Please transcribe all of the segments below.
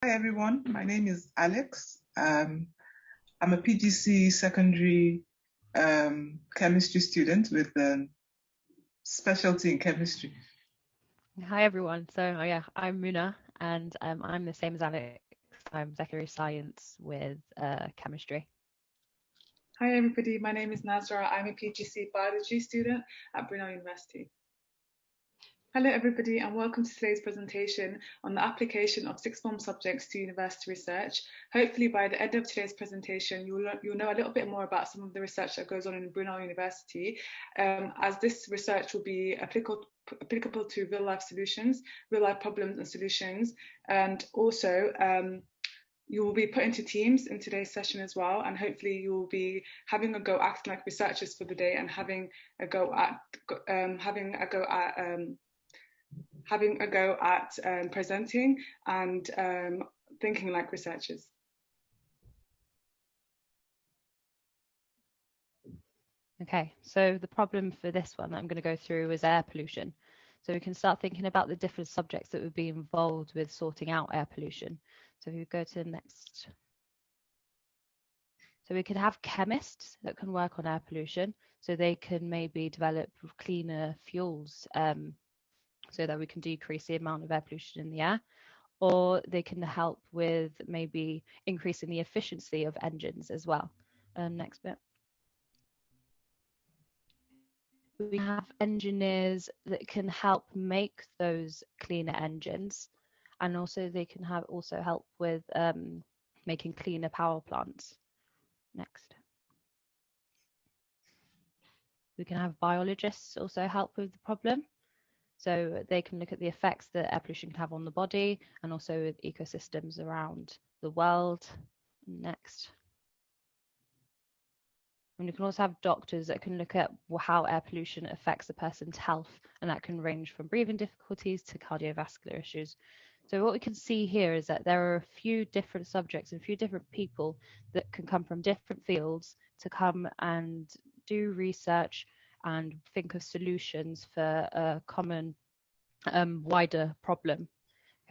Hi everyone, my name is Alex. I'm a PGC secondary chemistry student with specialty in chemistry. Hi everyone. Yeah, I'm Muna, and I'm the same as Alex. I'm secondary science with chemistry. Hi everybody, my name is Nazra. I'm a PGC biology student at Brunel University. Hello everybody and welcome to today's presentation on the application of sixth form subjects to university research. Hopefully by the end of today's presentation you'll know a little bit more about some of the research that goes on in Brunel University, as this research will be applicable to real life solutions, real life problems and solutions, and also you will be put into teams in today's session as well, and hopefully you will be having a go acting like researchers for the day and having a go at presenting and thinking like researchers. Okay, so the problem for this one that I'm going to go through is air pollution. So we can start thinking about the different subjects that would be involved with sorting out air pollution. So if you go to the next. So we could have chemists that can work on air pollution, so they can maybe develop cleaner fuels so that we can decrease the amount of air pollution in the air. Or they can help with maybe increasing the efficiency of engines as well. Next bit. We have engineers that can help make those cleaner engines, and also they can also help with making cleaner power plants. Next. We can have biologists also help with the problem. So they can look at the effects that air pollution can have on the body and also with ecosystems around the world. Next. And you can also have doctors that can look at how air pollution affects a person's health, and that can range from breathing difficulties to cardiovascular issues. So what we can see here is that there are a few different subjects and a few different people that can come from different fields to come and do research and think of solutions for a common wider problem.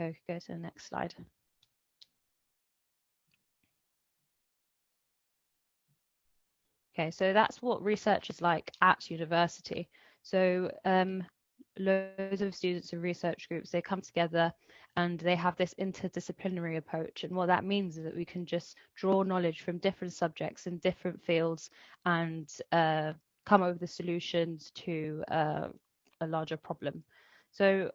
Okay, go to the next slide. Okay, so that's what research is like at university. So loads of students and research groups, they come together and they have this interdisciplinary approach. And what that means is that we can just draw knowledge from different subjects in different fields and come up with the solutions to a larger problem. So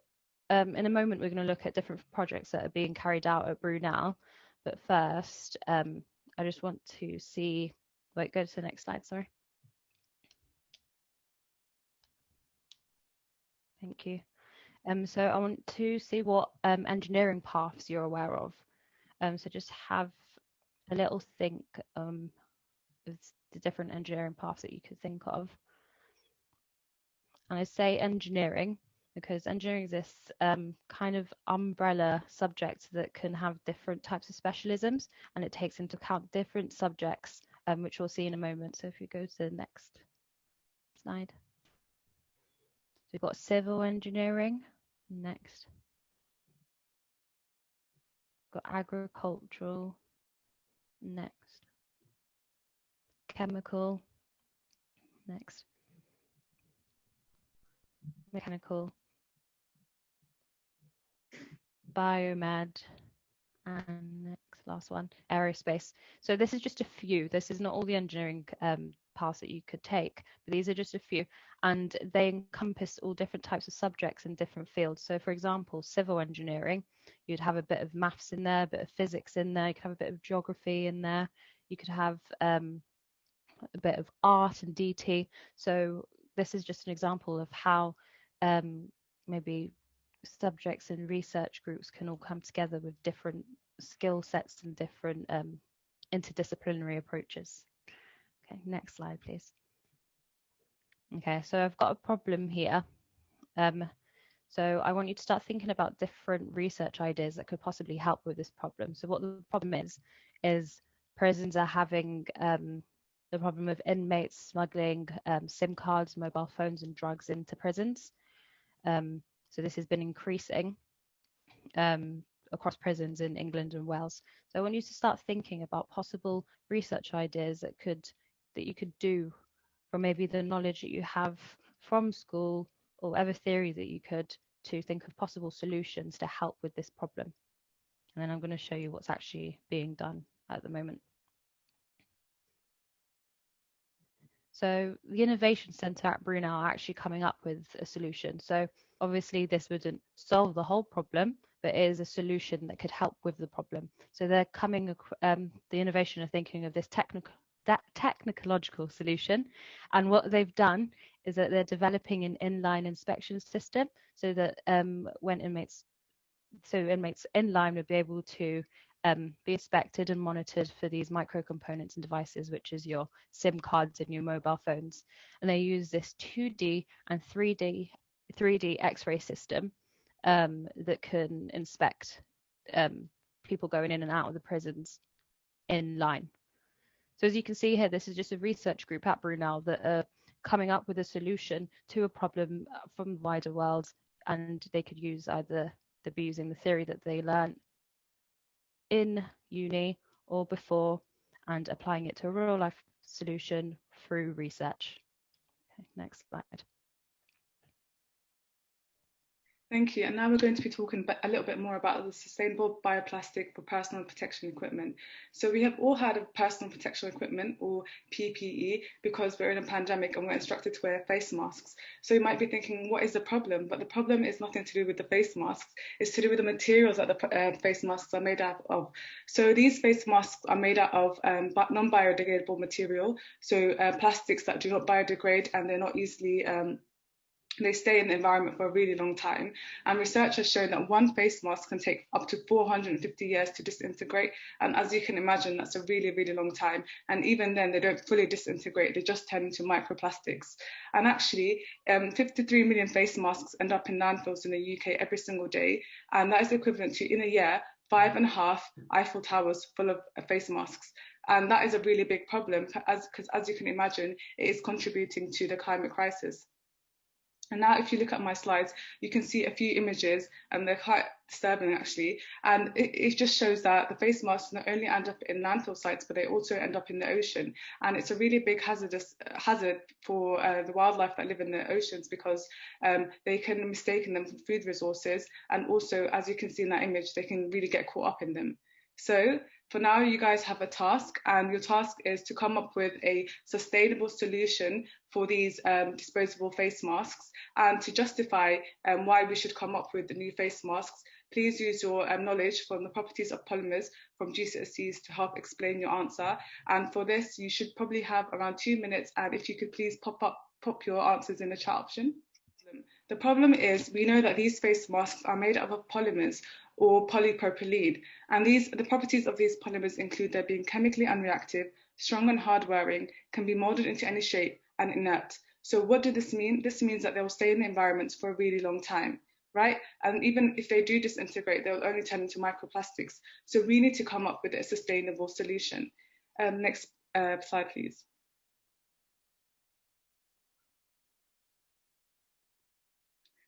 in a moment, we're going to look at different projects that are being carried out at Brunel. But first, I just want to see. Wait, go to the next slide, sorry. Thank you. So I want to see what engineering paths you're aware of. So just have a little think of the different engineering paths that you could think of. And I say engineering because engineering is this kind of umbrella subject that can have different types of specialisms, and it takes into account different subjects, which we'll see in a moment. So if you go to the next slide. So we've got civil engineering. Next. Got agricultural. Next. Chemical. Next. Mechanical. Biomed. And next, last one, aerospace. So this is just a few. This is not all the engineering paths that you could take, but these are just a few, and they encompass all different types of subjects in different fields. So for example, civil engineering, you'd have a bit of maths in there, a bit of physics in there, you could have a bit of geography in there, you could have a bit of art and DT. So this is just an example of how maybe subjects and research groups can all come together with different skill sets and different interdisciplinary approaches. Okay, next slide, please. Okay, so I've got a problem here. So I want you to start thinking about different research ideas that could possibly help with this problem. So what the problem is prisons are having the problem of inmates smuggling SIM cards, mobile phones, and drugs into prisons. So this has been increasing across prisons in England and Wales. So I want you to start thinking about possible research ideas that you could do from maybe the knowledge that you have from school or whatever theory that you could, to think of possible solutions to help with this problem. And then I'm going to show you what's actually being done at the moment. So the Innovation Centre at Brunel are actually coming up with a solution. So obviously this wouldn't solve the whole problem, but it is a solution that could help with the problem. So they're the innovation are thinking of this technological solution. And what they've done is that they're developing an inline inspection system, so that when inmates in line would be able to be inspected and monitored for these micro components and devices, which is your SIM cards and your mobile phones. And they use this 2D and 3D X-ray system that can inspect people going in and out of the prisons in line. So as you can see here, this is just a research group at Brunel that are coming up with a solution to a problem from the wider world, and they could use either they'd be using the theory that they learned in uni or before and applying it to a real life solution through research. Okay, next slide. Thank you. And now we're going to be talking a little bit more about the sustainable bioplastic for personal protection equipment. So we have all heard of personal protection equipment, or PPE, because we're in a pandemic and we're instructed to wear face masks. So you might be thinking, what is the problem? But the problem is nothing to do with the face masks. It's to do with the materials that the face masks are made out of. So these face masks are made out of non-biodegradable material, so plastics that do not biodegrade, and they're not easily they stay in the environment for a really long time. And research has shown that one face mask can take up to 450 years to disintegrate. And as you can imagine, that's a really, really long time. And even then, they don't fully disintegrate. They just turn into microplastics. And actually, 53 million face masks end up in landfills in the UK every single day. And that is equivalent to, in a year, 5.5 Eiffel Towers full of face masks. And that is a really big problem, because as you can imagine, it is contributing to the climate crisis. And now if you look at my slides, you can see a few images, and they're quite disturbing actually. And it just shows that the face masks not only end up in landfill sites, but they also end up in the ocean. And it's a really big hazard for the wildlife that live in the oceans, because they can mistake them for food resources. And also, as you can see in that image, they can really get caught up in them. So for now, you guys have a task, and your task is to come up with a sustainable solution for these disposable face masks. And to justify why we should come up with the new face masks, please use your knowledge from the properties of polymers from GCSEs to help explain your answer. And for this, you should probably have around 2 minutes. And if you could please pop your answers in the chat option. The problem is, we know that these face masks are made up of polymers, or polypropylene, and the properties of these polymers include their being chemically unreactive, strong and hard wearing, can be molded into any shape, and inert. So what does this mean? This means that they will stay in the environment for a really long time, right? And even if they do disintegrate, they'll only turn into microplastics. So we need to come up with a sustainable solution. Next slide, please.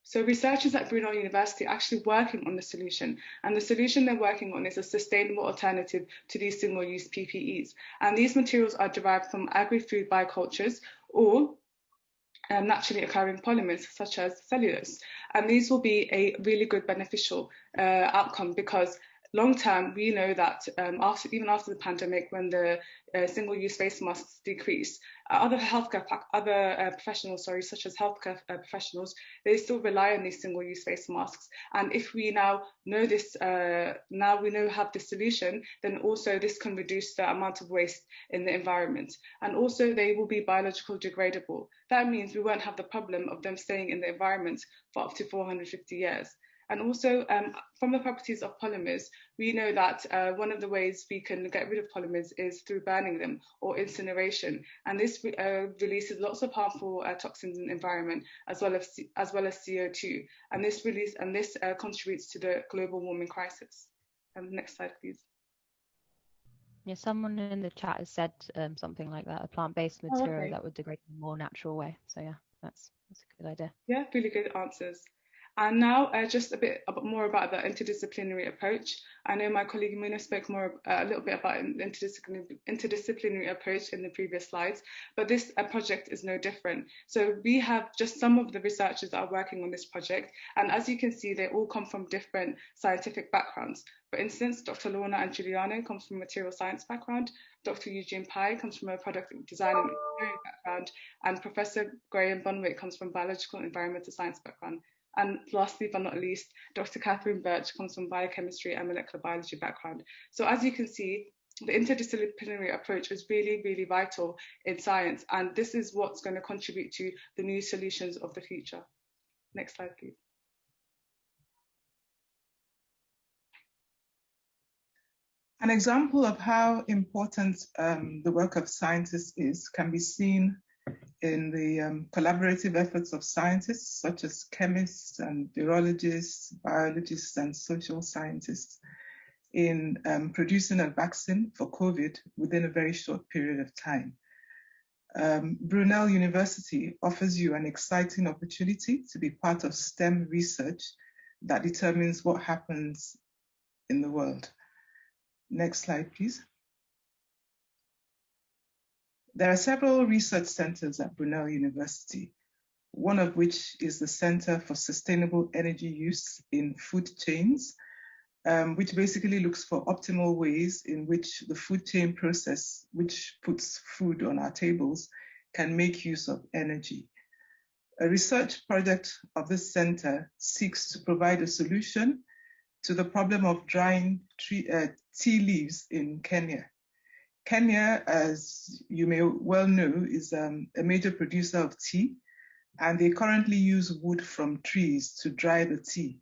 So researchers at Brunel University are actually working on the solution, and the solution they're working on is a sustainable alternative to these single-use PPEs. And these materials are derived from agri-food biocultures or naturally occurring polymers such as cellulose. And these will be a really good beneficial outcome, because long term, we know that even after the pandemic, when the single-use face masks decrease, other professionals, such as healthcare professionals, they still rely on these single-use face masks. And if we now know this, have this solution, then also this can reduce the amount of waste in the environment. And also they will be biological degradable. That means we won't have the problem of them staying in the environment for up to 450 years. And also, from the properties of polymers, we know that one of the ways we can get rid of polymers is through burning them or incineration. And this releases lots of harmful toxins in the environment, as well as CO2. And this contributes to the global warming crisis. Next slide, please. Yeah, someone in the chat has said something like that, a plant-based material that would degrade in a more natural way. So yeah, that's a good idea. Yeah, really good answers. And now just a bit more about the interdisciplinary approach. I know my colleague Muna spoke a little bit about an interdisciplinary approach in the previous slides, but this project is no different. So we have just some of the researchers that are working on this project, and as you can see, they all come from different scientific backgrounds. For instance, Dr. Lorna and Giuliano comes from a material science background, Dr. Eugene Pai comes from a product design and engineering background, and Professor Graham Bonwick comes from biological and environmental science background. And lastly, but not least, Dr. Catherine Birch comes from biochemistry and molecular biology background. So as you can see, the interdisciplinary approach is really, really vital in science, and this is what's going to contribute to the new solutions of the future. Next slide, please. An example of how important the work of scientists is can be seen in the collaborative efforts of scientists such as chemists and virologists, biologists, and social scientists in producing a vaccine for COVID within a very short period of time. Brunel University offers you an exciting opportunity to be part of STEM research that determines what happens in the world. Next slide, please. There are several research centers at Brunel University, one of which is the Center for Sustainable Energy Use in Food Chains, which basically looks for optimal ways in which the food chain process, which puts food on our tables, can make use of energy. A research project of this center seeks to provide a solution to the problem of drying tea leaves in Kenya. Kenya, as you may well know, is a major producer of tea, and they currently use wood from trees to dry the tea,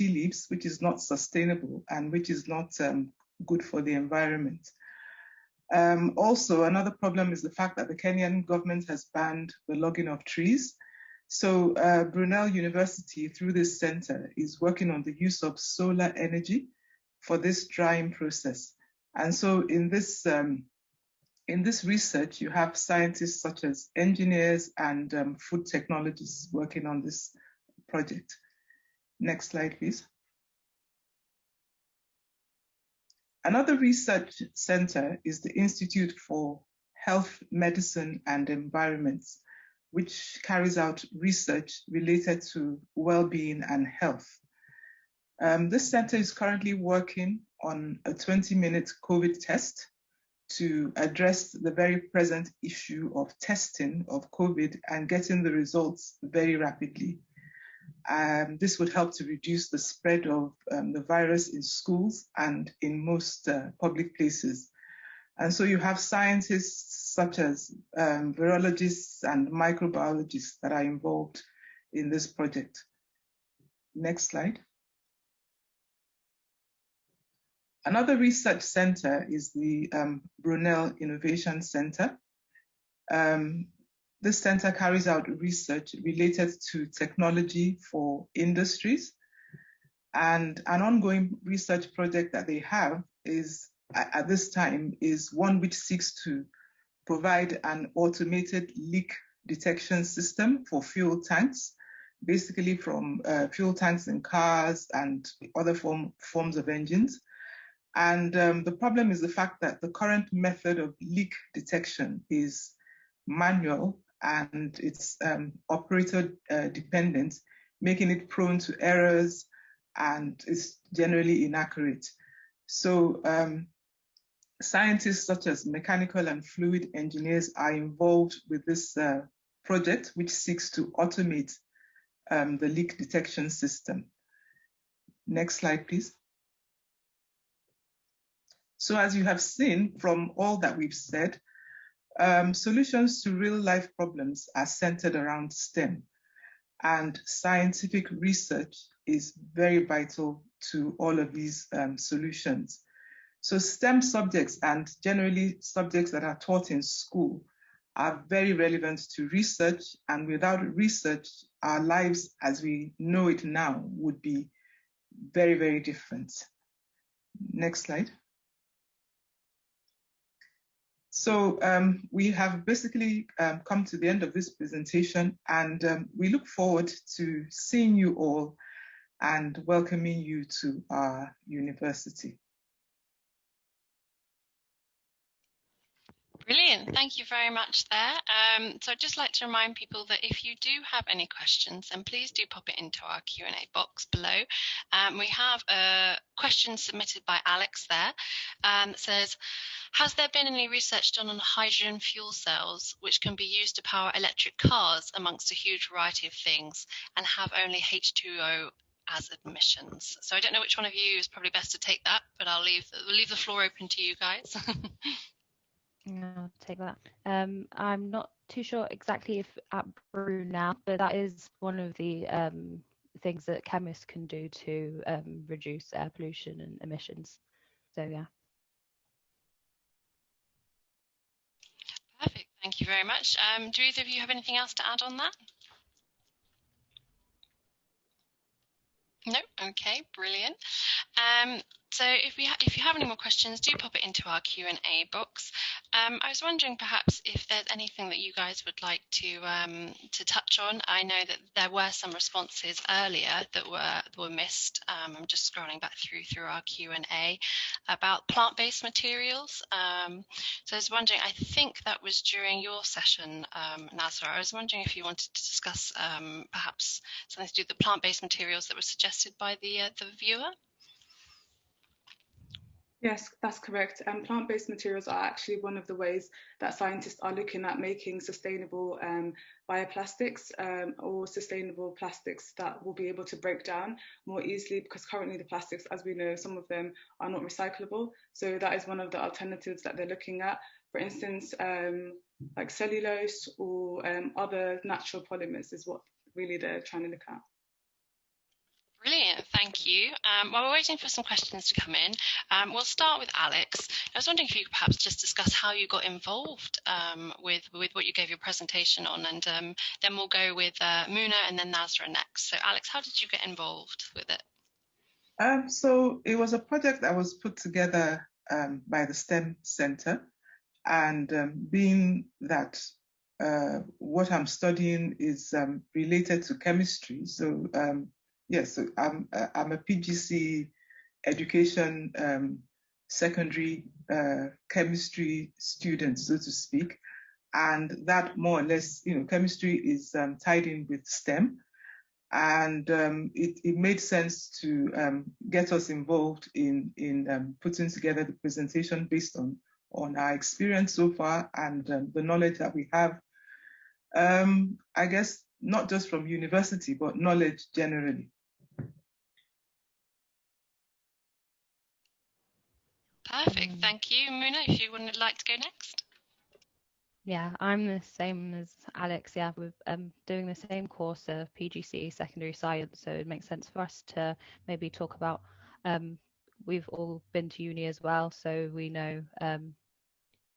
leaves, which is not sustainable and which is not good for the environment. Also, another problem is the fact that the Kenyan government has banned the logging of trees. So Brunel University, through this center, is working on the use of solar energy for this drying process. And so in this research, you have scientists such as engineers and food technologists working on this project. Next slide, please. Another research center is the Institute for Health, Medicine and Environment, which carries out research related to well-being and health. This center is currently working on a 20-minute COVID test to address the very present issue of testing of COVID and getting the results very rapidly. This would help to reduce the spread of the virus in schools and in most public places. And so you have scientists such as virologists and microbiologists that are involved in this project. Next slide. Another research center is the Brunel Innovation Center. This center carries out research related to technology for industries. And an ongoing research project that they have is, at this time, is one which seeks to provide an automated leak detection system for fuel tanks, basically from fuel tanks in cars and other forms of engines. And the problem is the fact that the current method of leak detection is manual and it's operator dependent, making it prone to errors and is generally inaccurate. So scientists such as mechanical and fluid engineers are involved with this project, which seeks to automate the leak detection system. Next slide, please. So as you have seen from all that we've said, solutions to real-life problems are centered around STEM, and scientific research is very vital to all of these solutions. So STEM subjects, and generally subjects that are taught in school, are very relevant to research, and without research, our lives as we know it now would be very, very different. Next slide. So we have basically come to the end of this presentation, and we look forward to seeing you all and welcoming you to our university. Brilliant, thank you very much there. So I'd just like to remind people that if you do have any questions, then please do pop it into our Q&A box below. We have a question submitted by Alex there that says, has there been any research done on hydrogen fuel cells which can be used to power electric cars amongst a huge variety of things and have only H2O as emissions? So I don't know which one of you is probably best to take that, but we'll leave the floor open to you guys. I'll take that. I'm not too sure exactly if at Brunel, but that is one of the things that chemists can do to reduce air pollution and emissions. So yeah. Perfect, thank you very much. Do either of you have anything else to add on that? No? Okay, brilliant. So if you have any more questions, do pop it into our Q&A box. I was wondering perhaps if there's anything that you guys would like to touch on. I know that there were some responses earlier that were missed. I'm just scrolling back through our Q&A about plant-based materials. So I was wondering, I think that was during your session, Nazra. I was wondering if you wanted to discuss perhaps something to do with the plant-based materials that were suggested by the viewer. Yes, that's correct. Plant-based materials are actually one of the ways that scientists are looking at making sustainable bioplastics or sustainable plastics that will be able to break down more easily, because currently the plastics, as we know, some of them are not recyclable. So that is one of the alternatives that they're looking at. For instance, like cellulose or other natural polymers is what really they're trying to look at. Brilliant, thank you. While we're waiting for some questions to come in, we'll start with Alex. I was wondering if you could perhaps just discuss how you got involved with what you gave your presentation on, and then we'll go with Muna and then Nazra next. So Alex, how did you get involved with it? So it was a project that was put together by the STEM Center, and being that what I'm studying is related to chemistry, so yes, so I'm a PGC education secondary chemistry student, so to speak, and that more or less, chemistry is tied in with STEM, and it made sense to get us involved in putting together the presentation based on our experience so far and the knowledge that we have. I guess not just from university, but knowledge generally. Perfect, thank you. Muna, if you would like to go next. Yeah, I'm the same as Alex. Yeah, we're doing the same course of PGCE secondary science, so it makes sense for us to maybe talk about. We've all been to uni as well, so we know,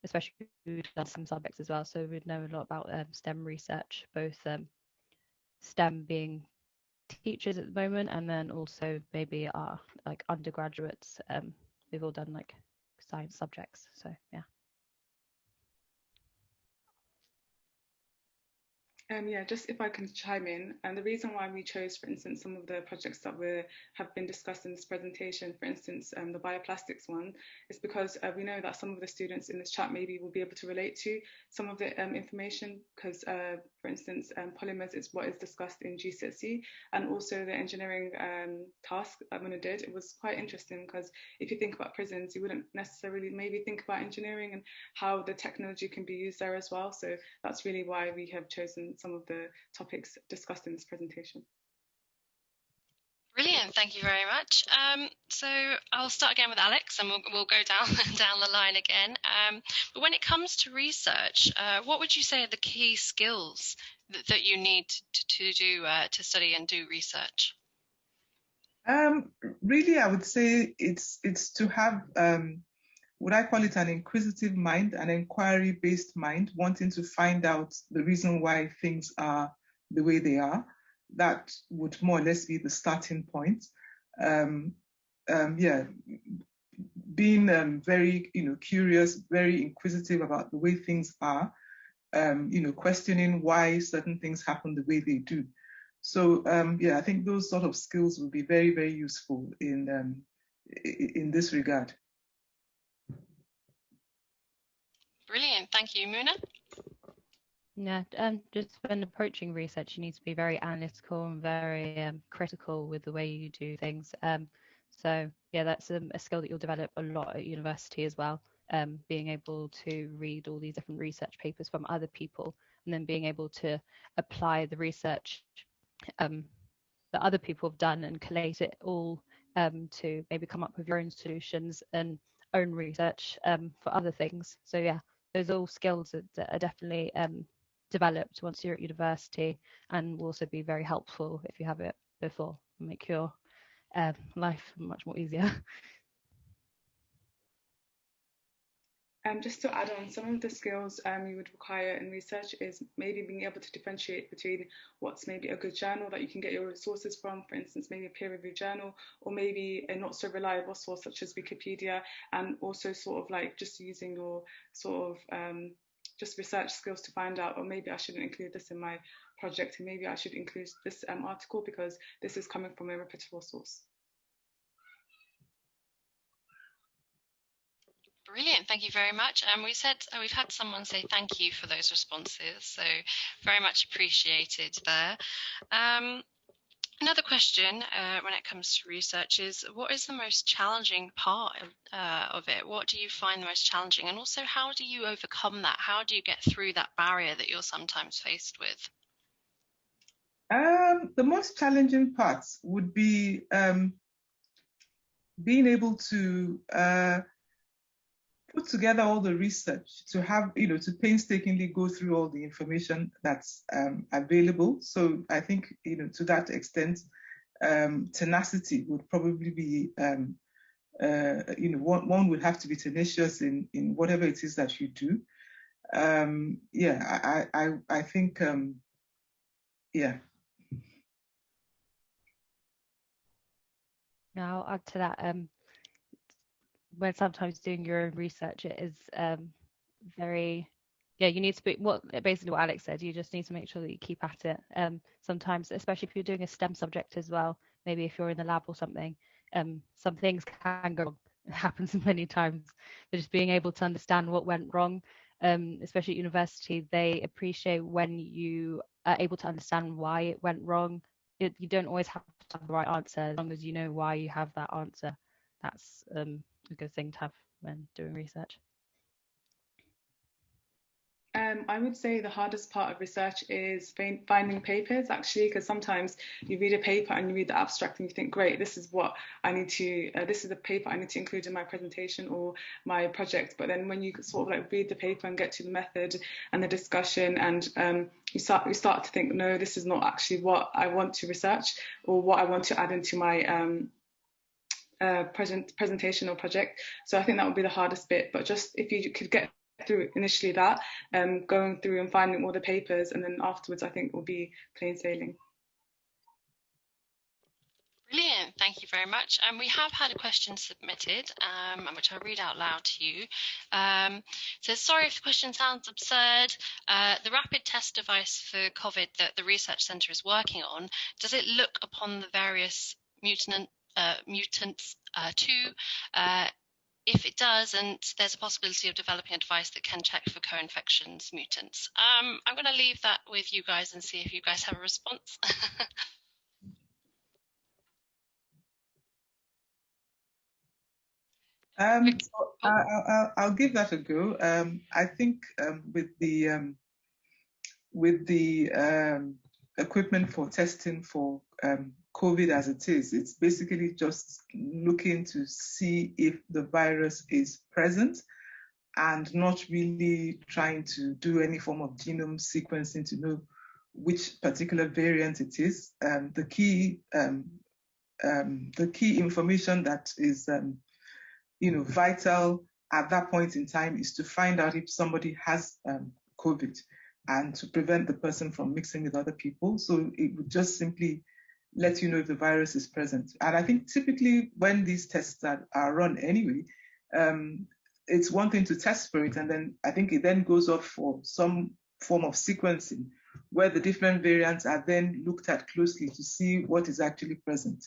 especially we've done some subjects as well, so we know a lot about STEM research, both STEM being teachers at the moment, and then also maybe our like undergraduates. We've all done like science subjects, so yeah. Yeah, just if I can chime in, and the reason why we chose, for instance, some of the projects that have been discussed in this presentation, for instance, the bioplastics one, is because we know that some of the students in this chat maybe will be able to relate to some of the information, because, for instance, polymers is what is discussed in GCSE, and also the engineering task that Muna did. It was quite interesting, because if you think about prisons, you wouldn't necessarily maybe think about engineering and how the technology can be used there as well. So that's really why we have chosen some of the topics discussed in this presentation. Brilliant, thank you very much. So I'll start again with Alex, and we'll go down the line again. But when it comes to research, what would you say are the key skills that you need to study and do research? Really, I would say it's to have would I call it an inquisitive mind, an inquiry-based mind, wanting to find out the reason why things are the way they are. That would more or less be the starting point. Yeah, being very, curious, very inquisitive about the way things are, questioning why certain things happen the way they do. So I think those sort of skills will be very, very useful in this regard. Brilliant, thank you, Muna. Yeah, just when approaching research, you need to be very analytical and very critical with the way you do things. So yeah, that's a skill that you'll develop a lot at university as well. Being able to read all these different research papers from other people, and then being able to apply the research that other people have done and collate it all to maybe come up with your own solutions and own research for other things. So yeah, those are all skills that are definitely developed once you're at university, and will also be very helpful if you have it before, make your life much more easier. Just to add on, some of the skills you would require in research is maybe being able to differentiate between what's maybe a good journal that you can get your resources from, for instance, maybe a peer-reviewed journal, or maybe a not so reliable source such as Wikipedia, and also sort of like just using your sort of just research skills to find out, or maybe I shouldn't include this in my project, and maybe I should include this article because this is coming from a reputable source. Brilliant, thank you very much. We've had someone say thank you for those responses, so very much appreciated there. Another question when it comes to research is, what is the most challenging part of it? What do you find the most challenging? And also, how do you overcome that? How do you get through that barrier that you're sometimes faced with? The most challenging parts would be being able to put together all the research, to have, to painstakingly go through all the information that's available. So I think, to that extent, tenacity would probably be, one would have to be tenacious in whatever it is that you do. I think, yeah. Now I'll add to that. When sometimes doing your own research, it is very, you need to be basically what Alex said. You just need to make sure that you keep at it. Sometimes, especially if you're doing a STEM subject as well, maybe if you're in the lab or something, some things can go wrong. It happens many times. But just being able to understand what went wrong, especially at university, they appreciate when you are able to understand why it went wrong. You don't always have to have the right answer, as long as you know why you have that answer. That's a good thing to have when doing research. I would say the hardest part of research is finding papers, actually, because sometimes you read a paper and you read the abstract and you think, great, this is what I need to, this is the paper I need to include in my presentation or my project. But then when you sort of like read the paper and get to the method and the discussion, and you start to think, no, this is not actually what I want to research or what I want to add into my presentation or project. So I think that would be the hardest bit. But just if you could get through initially that, going through and finding all the papers, and then afterwards I think will be plain sailing. Brilliant, thank you very much. We have had a question submitted, which I'll read out loud to you. So sorry if the question sounds absurd. The rapid test device for COVID that the research centre is working on, does it look upon the various mutants too? If it doesn't, there's a possibility of developing a device that can check for co-infections mutants. I'm going to leave that with you guys and see if you guys have a response. I'll give that a go. I think with the equipment for testing for COVID as it is, it's basically just looking to see if the virus is present and not really trying to do any form of genome sequencing to know which particular variant it is. The key information that is vital at that point in time is to find out if somebody has COVID and to prevent the person from mixing with other people. So it would just simply let you know if the virus is present. And I think typically when these tests are run anyway, it's one thing to test for it, and then I think it then goes off for some form of sequencing where the different variants are then looked at closely to see what is actually present.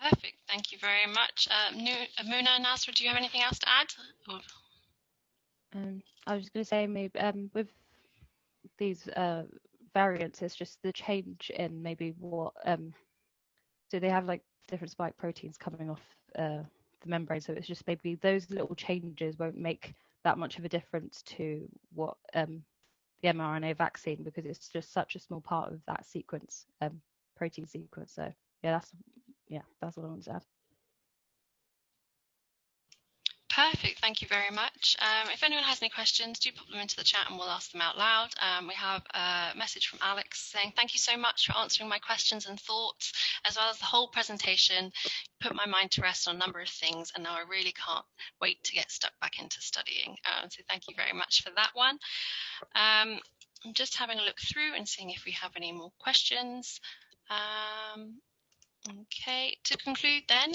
Perfect. Thank you very much. Muna, Nasra, do you have anything else to add? I was going to say maybe with these variants, it's just the change in maybe what so they have like different spike proteins coming off the membrane, so it's just maybe those little changes won't make that much of a difference to what the mRNA vaccine, because it's just such a small part of that sequence, protein sequence. So that's what I want to add. Perfect, thank you very much. If anyone has any questions, do pop them into the chat and we'll ask them out loud. We have a message from Alex saying, thank you so much for answering my questions and thoughts, as well as the whole presentation. Put my mind to rest on a number of things, and now I really can't wait to get stuck back into studying. So thank you very much for that one. I'm just having a look through and seeing if we have any more questions. Okay, to conclude then,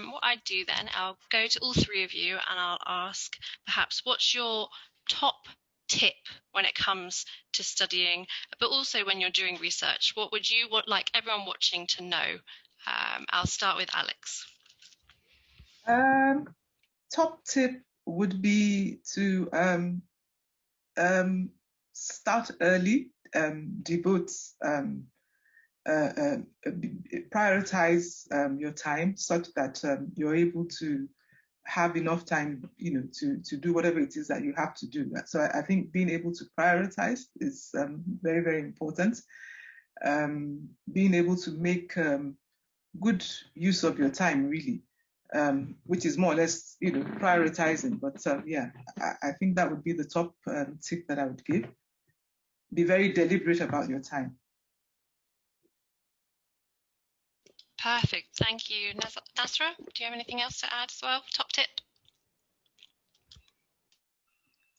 what I do then, I'll go to all three of you and I'll ask perhaps what's your top tip when it comes to studying, but also when you're doing research. What would you want like everyone watching to know? I'll start with Alex. Top tip would be to start early, devote prioritize your time such that you're able to have enough time, to do whatever it is that you have to do. So I think being able to prioritize is very, very important. Being able to make good use of your time, really, which is more or less, prioritizing. But I think that would be the top tip that I would give. Be very deliberate about your time. Perfect, thank you. Nasra, do you have anything else to add as well? Top tip?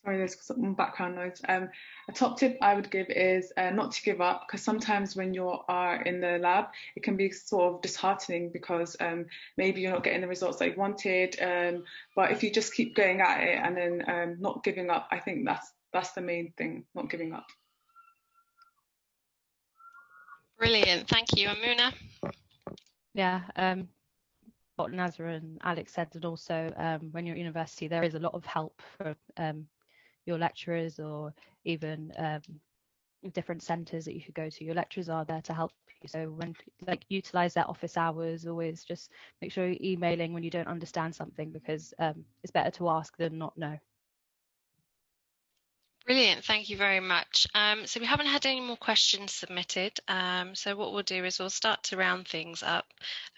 Sorry, there's some background noise. A top tip I would give is not to give up, because sometimes when you are in the lab, it can be sort of disheartening because maybe you're not getting the results that you wanted. But if you just keep going at it and then not giving up, I think that's the main thing, not giving up. Brilliant, thank you. Amuna? Yeah, what Nazra and Alex said, and also when you're at university, there is a lot of help for your lecturers, or even different centres that you could go to. Your lecturers are there to help you. So when utilize their office hours, always just make sure you're emailing when you don't understand something, because it's better to ask than not know. Brilliant, thank you very much. So we haven't had any more questions submitted. So what we'll do is we'll start to round things up.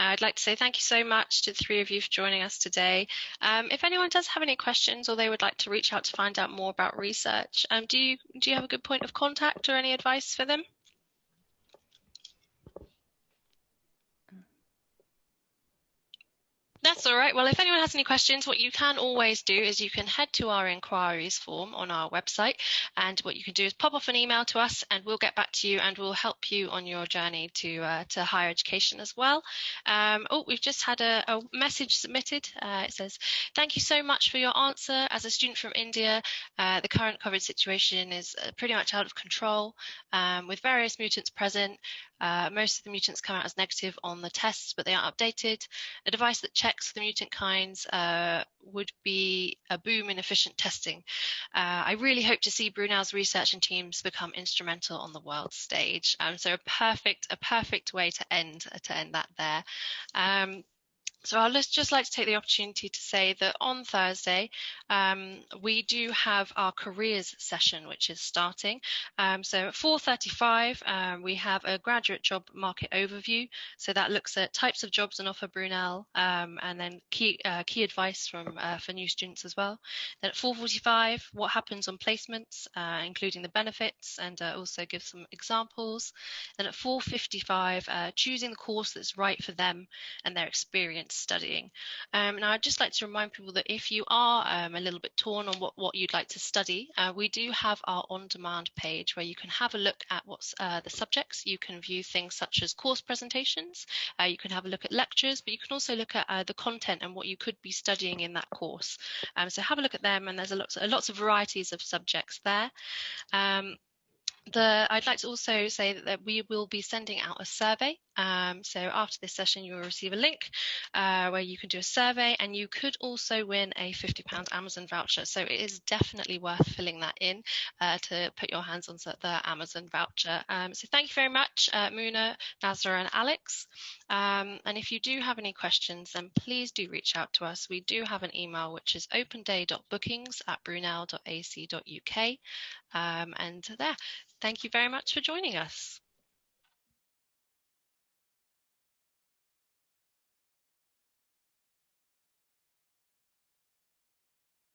I'd like to say thank you so much to the three of you for joining us today. If anyone does have any questions, or they would like to reach out to find out more about research, do you have a good point of contact or any advice for them? That's all right. Well, if anyone has any questions, what you can always do is you can head to our inquiries form on our website, and what you can do is pop off an email to us and we'll get back to you and we'll help you on your journey to higher education as well. We've just had a message submitted. It says, thank you so much for your answer. As a student from India, the current COVID situation is pretty much out of control with various mutants present. Most of the mutants come out as negative on the tests, but they aren't updated. A device that checks for the mutant kinds would be a boom in efficient testing. I really hope to see Brunel's research and teams become instrumental on the world stage. So a perfect way to end that there. So I'd just like to take the opportunity to say that on Thursday, we do have our careers session, which is starting. So at 4:35, we have a graduate job market overview. So that looks at types of jobs on offer Brunel, and then key advice for new students as well. Then at 4:45, what happens on placements, including the benefits, and also give some examples. Then at 4:55, choosing the course that's right for them and their experience studying. Now, I'd just like to remind people that if you are a little bit torn on what you'd like to study, we do have our on-demand page where you can have a look at what's the subjects. You can view things such as course presentations, you can have a look at lectures, but you can also look at the content and what you could be studying in that course. So have a look at them, and there's lots of varieties of subjects there. I'd like to also say that we will be sending out a survey. So after this session, you will receive a link where you can do a survey, and you could also win a £50 Amazon voucher. So it is definitely worth filling that in to put your hands on the Amazon voucher. So thank you very much, Muna, Nazra and Alex. And if you do have any questions, then please do reach out to us. We do have an email, which is openday.bookings@brunel.ac.uk. And there. Thank you very much for joining us.